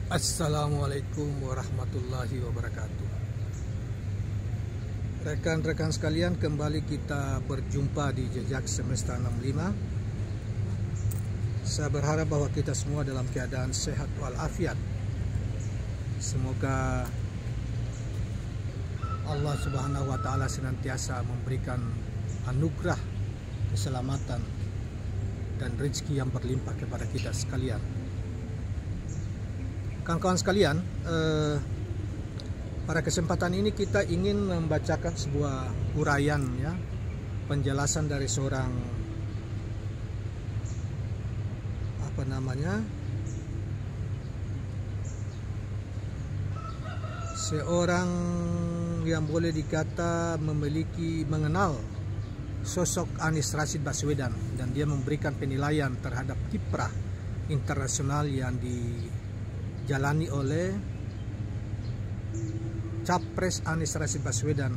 Assalamualaikum warahmatullahi wabarakatuh. Rekan-rekan sekalian, kembali kita berjumpa di Jejak Semesta 65. Saya berharap bahwa kita semua dalam keadaan sehat walafiat. Semoga Allah Subhanahu wa Ta'ala senantiasa memberikan anugerah, keselamatan, dan rezeki yang berlimpah kepada kita sekalian. Kawan-kawan sekalian, pada kesempatan ini kita ingin membacakan sebuah uraian, ya, penjelasan dari seorang seorang yang boleh dikata mengenal sosok Anies Rashid Baswedan, dan dia memberikan penilaian terhadap kiprah internasional yang dijalani oleh Capres Anies Rashid Baswedan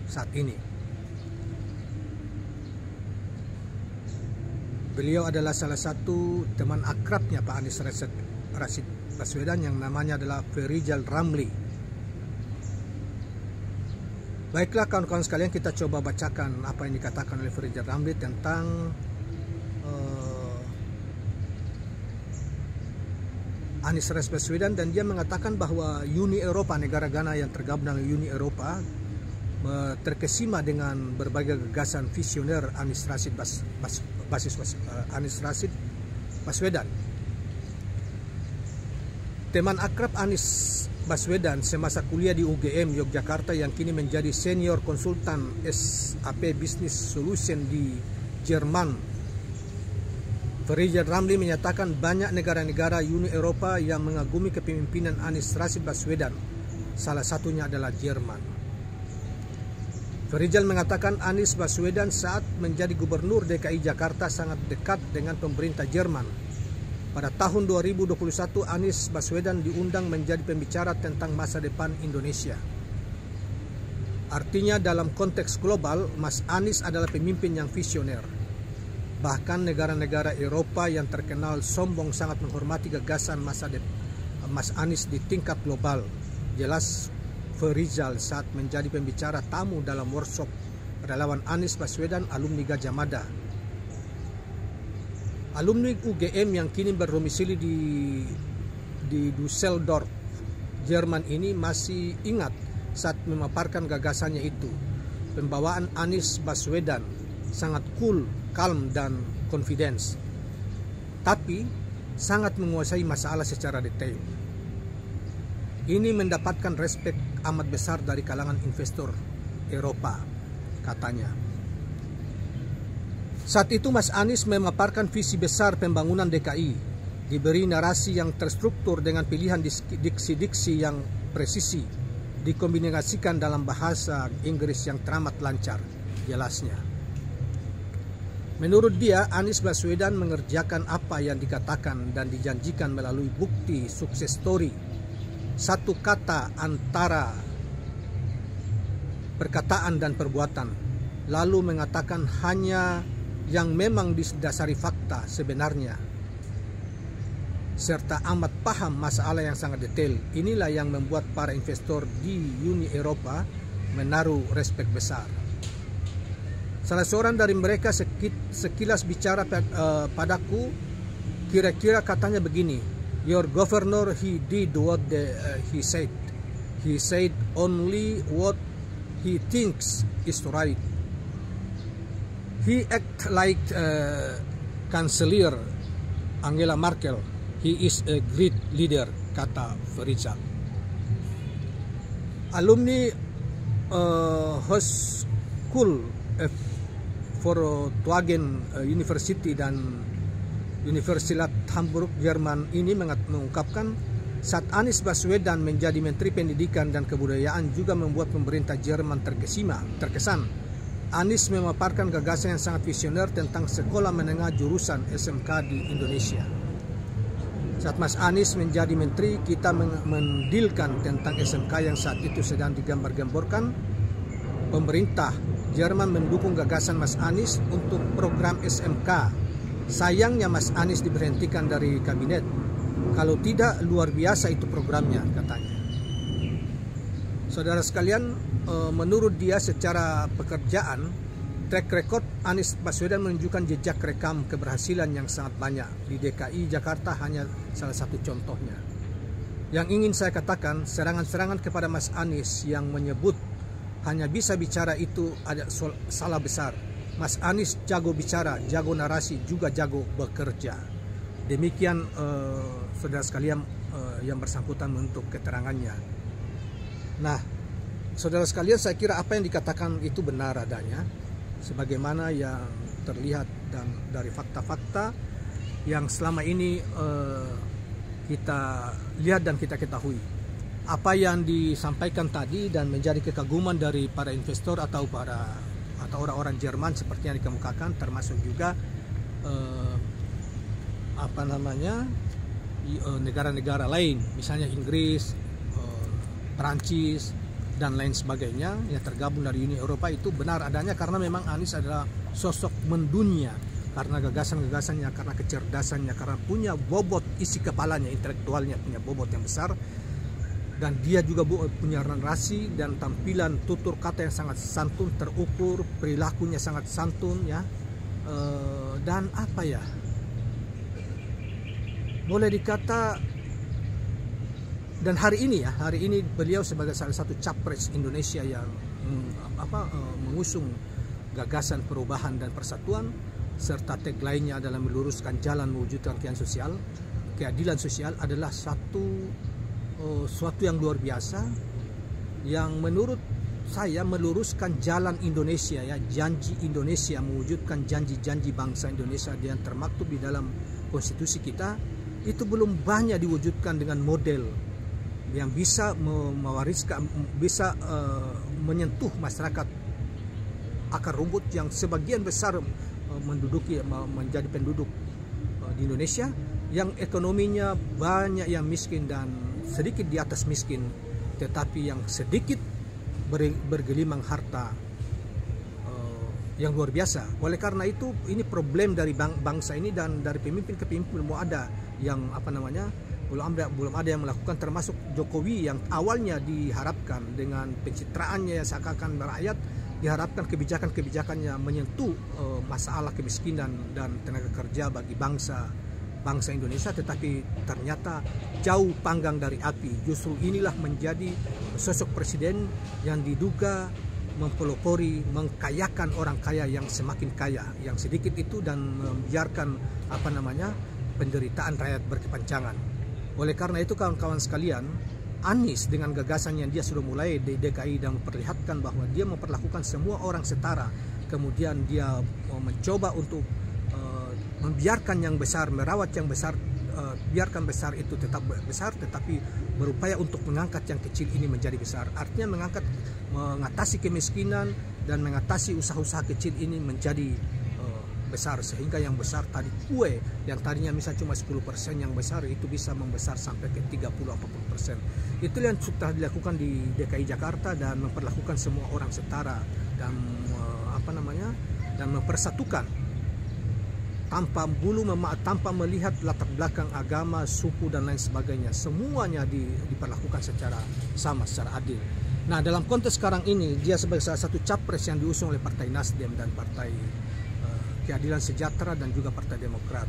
saat ini. Beliau adalah salah satu teman akrabnya Pak Anies Rashid Baswedan yang namanya adalah Ferijal Ramli. Baiklah kawan-kawan sekalian, kita coba bacakan apa yang dikatakan oleh Ferijal Ramli tentang Anies Rashid Baswedan, dan dia mengatakan bahwa Uni Eropa, negara-negara yang tergabung dalam Uni Eropa, terkesima dengan berbagai gagasan visioner Anies Rashid Baswedan. Teman akrab Anies Baswedan semasa kuliah di UGM Yogyakarta yang kini menjadi senior konsultan SAP Business Solution di Jerman, Ferijal Ramli menyatakan banyak negara-negara Uni Eropa yang mengagumi kepemimpinan Anies Rashid Baswedan. Salah satunya adalah Jerman. Ferijal mengatakan Anies Baswedan saat menjadi gubernur DKI Jakarta sangat dekat dengan pemerintah Jerman. Pada tahun 2021, Anies Baswedan diundang menjadi pembicara tentang masa depan Indonesia. Artinya dalam konteks global, Mas Anies adalah pemimpin yang visioner. Bahkan negara-negara Eropa yang terkenal sombong sangat menghormati gagasan Mas Anies di tingkat global. Jelas Ferijal saat menjadi pembicara tamu dalam workshop relawan Anies Baswedan alumni Gajah Mada. Alumni UGM yang kini berdomisili di Düsseldorf, Jerman ini masih ingat saat memaparkan gagasannya itu. Pembawaan Anies Baswedan sangat cool, calm, dan confidence, tapi sangat menguasai masalah secara detail. Ini mendapatkan respek amat besar dari kalangan investor Eropa, katanya. Saat itu Mas Anies memaparkan visi besar pembangunan DKI, diberi narasi yang terstruktur dengan pilihan diksi-diksi yang presisi, dikombinasikan dalam bahasa Inggris yang teramat lancar, jelasnya. Menurut dia, Anies Baswedan mengerjakan apa yang dikatakan dan dijanjikan melalui bukti sukses story. Satu kata antara perkataan dan perbuatan, lalu mengatakan hanya yang memang didasari fakta sebenarnya, serta amat paham masalah yang sangat detail. Inilah yang membuat para investor di Uni Eropa menaruh respek besar. Salah seorang dari mereka sekilas bicara padaku, kira-kira katanya begini, "Your governor, he did what he said. He said only what he thinks is right. He act like Chancellor Angela Merkel. He is a great leader," kata Ferijal. Alumni Hochschule Volkswagen University dan Universitas Hamburg, Jerman ini mengungkapkan saat Anies Baswedan menjadi Menteri Pendidikan dan Kebudayaan juga membuat pemerintah Jerman terkesan. Anies memaparkan gagasan yang sangat visioner tentang sekolah menengah jurusan SMK di Indonesia. Saat Mas Anies menjadi menteri, kita mendilkan tentang SMK yang saat itu sedang digambar-gemborkan. Pemerintah Jerman mendukung gagasan Mas Anies untuk program SMK. Sayangnya Mas Anies diberhentikan dari kabinet. Kalau tidak, luar biasa itu programnya, katanya. Saudara sekalian, menurut dia secara pekerjaan, track record Anies Baswedan menunjukkan jejak rekam keberhasilan yang sangat banyak. Di DKI Jakarta hanya salah satu contohnya. Yang ingin saya katakan, serangan-serangan kepada Mas Anies yang menyebut hanya bisa bicara itu ada salah besar. Mas Anies jago bicara, jago narasi, juga jago bekerja. Demikian saudara sekalian yang bersangkutan untuk keterangannya. Nah, saudara sekalian, saya kira apa yang dikatakan itu benar adanya, sebagaimana yang terlihat dan dari fakta-fakta yang selama ini kita lihat dan kita ketahui. Apa yang disampaikan tadi dan menjadi kekaguman dari para investor atau orang-orang Jerman seperti yang dikemukakan, termasuk juga negara-negara lain, misalnya Inggris, Perancis dan lain sebagainya yang tergabung dari Uni Eropa, itu benar adanya karena memang Anies adalah sosok mendunia, karena gagasan-gagasannya, karena kecerdasannya, karena punya bobot isi kepalanya, intelektualnya punya bobot yang besar, dan dia juga punya narasi dan tampilan tutur kata yang sangat santun, terukur, perilakunya sangat santun, ya. Dan apa ya, boleh dikata, dan hari ini beliau sebagai salah satu capres Indonesia yang mengusung gagasan perubahan dan persatuan, serta tagline-nya adalah meluruskan jalan mewujudkan keadilan sosial, adalah suatu yang luar biasa, yang menurut saya meluruskan jalan Indonesia, ya, janji Indonesia, mewujudkan janji-janji bangsa Indonesia yang termaktub di dalam konstitusi kita. Itu belum banyak diwujudkan dengan model yang bisa mewariskan, bisa menyentuh masyarakat akar rumput yang sebagian besar menjadi penduduk di Indonesia, yang ekonominya banyak yang miskin dan sedikit di atas miskin, tetapi yang sedikit bergelimang harta yang luar biasa. Oleh karena itu, ini problem dari bangsa ini, dan dari pemimpin ke pemimpin mau ada yang belum ada yang melakukan, termasuk Jokowi yang awalnya diharapkan dengan pencitraannya yang seakan-akan rakyat, diharapkan kebijakan-kebijakannya menyentuh masalah kemiskinan dan tenaga kerja bagi bangsa Indonesia, tetapi ternyata jauh panggang dari api. Justru inilah menjadi sosok presiden yang diduga mempelopori, mengkayakan orang kaya yang semakin kaya, yang sedikit itu, dan membiarkan penderitaan rakyat berkepanjangan. Oleh karena itu, kawan-kawan sekalian, Anies dengan gagasan yang dia sudah mulai di DKI dan memperlihatkan bahwa dia memperlakukan semua orang setara, kemudian dia mencoba untuk membiarkan yang besar, merawat yang besar, biarkan besar itu tetap besar, tetapi berupaya untuk mengangkat yang kecil ini menjadi besar. Artinya mengatasi kemiskinan dan mengatasi usaha-usaha kecil ini menjadi besar, sehingga yang besar tadi, kue yang tadinya misalnya cuma 10%, yang besar itu bisa membesar sampai ke 30-40%. Itu yang sudah dilakukan di DKI Jakarta, dan memperlakukan semua orang setara dan dan mempersatukan tanpa melihat latar belakang agama, suku dan lain sebagainya. Semuanya diperlakukan secara sama, secara adil. Nah, dalam konteks sekarang ini, dia sebagai salah satu capres yang diusung oleh Partai Nasdem dan Partai Keadilan Sejahtera dan juga Partai Demokrat.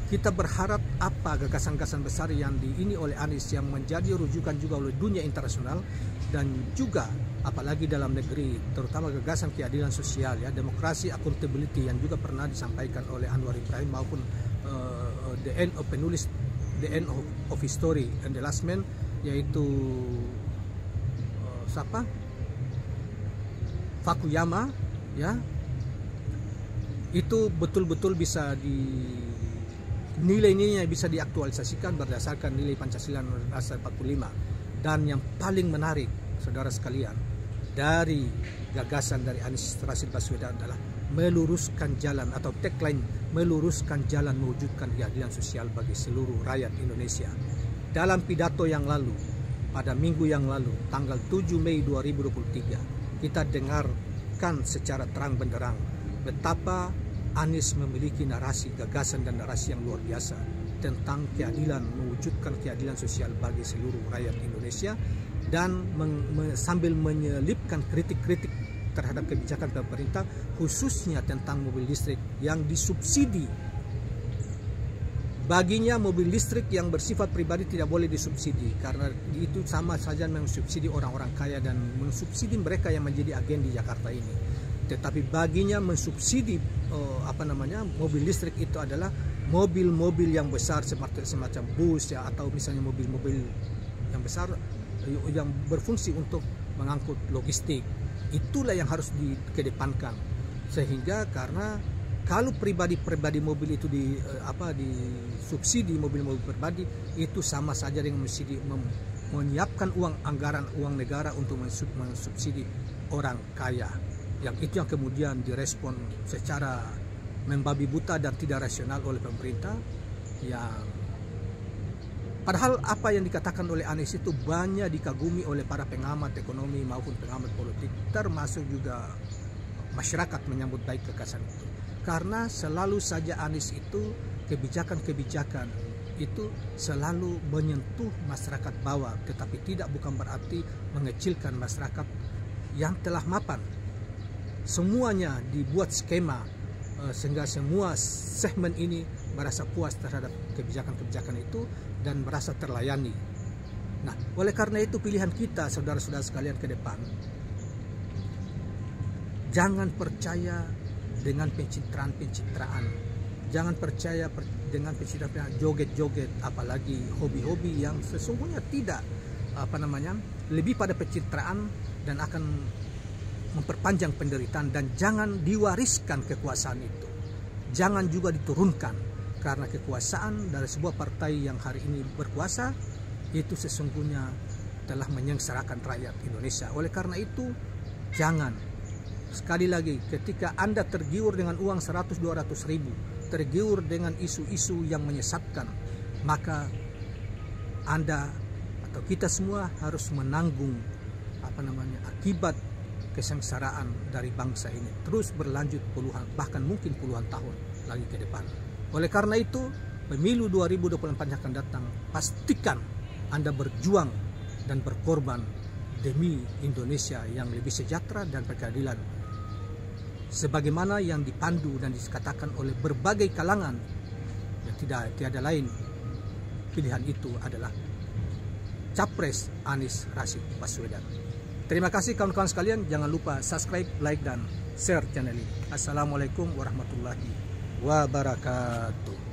Kita berharap apa gagasan-gagasan besar yang ini oleh Anies, yang menjadi rujukan juga oleh dunia internasional dan juga apalagi dalam negeri, terutama gagasan keadilan sosial, ya, demokrasi, accountability, yang juga pernah disampaikan oleh Anwar Ibrahim maupun penulis The End of History and the Last Man, yaitu Fukuyama, ya. Itu betul-betul bisa nilai-nilainya bisa diaktualisasikan berdasarkan nilai Pancasila Dasar 45. Dan yang paling menarik, saudara sekalian, dari gagasan dari Anies Rashid Baswedan adalah meluruskan jalan, atau tagline meluruskan jalan mewujudkan keadilan sosial bagi seluruh rakyat Indonesia. Dalam pidato yang lalu, pada minggu yang lalu, tanggal 7 Mei 2023, kita dengarkan secara terang benderang betapa Anies memiliki narasi, gagasan dan narasi yang luar biasa. tentang keadilan, mewujudkan keadilan sosial bagi seluruh rakyat Indonesia, dan sambil menyelipkan kritik-kritik terhadap kebijakan pemerintah, khususnya tentang mobil listrik yang disubsidi. Baginya mobil listrik yang bersifat pribadi tidak boleh disubsidi, karena itu sama saja mensubsidi orang-orang kaya dan mensubsidi mereka yang menjadi agen di Jakarta ini. Tetapi baginya mensubsidi mobil listrik itu adalah mobil-mobil yang besar seperti semacam bus ya, atau misalnya mobil-mobil yang besar yang berfungsi untuk mengangkut logistik. Itulah yang harus dikedepankan, sehingga karena kalau pribadi mobil itu disubsidi, mobil-mobil pribadi itu sama saja dengan menyiapkan anggaran negara untuk mensubsidi orang kaya. Yang itu yang kemudian direspon secara membabi buta dan tidak rasional oleh pemerintah. Yang padahal apa yang dikatakan oleh Anies itu banyak dikagumi oleh para pengamat ekonomi maupun pengamat politik, termasuk juga masyarakat menyambut baik gagasan itu. Karena selalu saja Anies itu kebijakan-kebijakan itu selalu menyentuh masyarakat bawah, tetapi bukan berarti mengecilkan masyarakat yang telah mapan. Semuanya dibuat skema sehingga semua segmen ini merasa puas terhadap kebijakan-kebijakan itu dan merasa terlayani. Nah, oleh karena itu pilihan kita saudara-saudara sekalian ke depan, jangan percaya dengan pencitraan, jangan percaya dengan pencitraan joget-joget, apalagi hobi-hobi yang sesungguhnya tidak lebih pada pencitraan dan akan memperpanjang penderitaan. Dan jangan diwariskan kekuasaan itu, jangan juga diturunkan, karena kekuasaan dari sebuah partai yang hari ini berkuasa itu sesungguhnya telah menyengsarakan rakyat Indonesia. Oleh karena itu jangan. Sekali lagi, ketika Anda tergiur dengan uang 100-200 ribu, tergiur dengan isu-isu yang menyesatkan, maka Anda atau kita semua harus menanggung akibat kesengsaraan dari bangsa ini terus berlanjut puluhan, bahkan mungkin puluhan tahun lagi ke depan. Oleh karena itu, pemilu 2024 yang akan datang, pastikan Anda berjuang dan berkorban demi Indonesia yang lebih sejahtera dan berkeadilan, sebagaimana yang dipandu dan dikatakan oleh berbagai kalangan. Ya, tiada lain pilihan itu adalah Capres Anies Rashid Baswedan. Terima kasih kawan-kawan sekalian, jangan lupa subscribe, like, dan share channel ini. Assalamualaikum warahmatullahi wabarakatuh.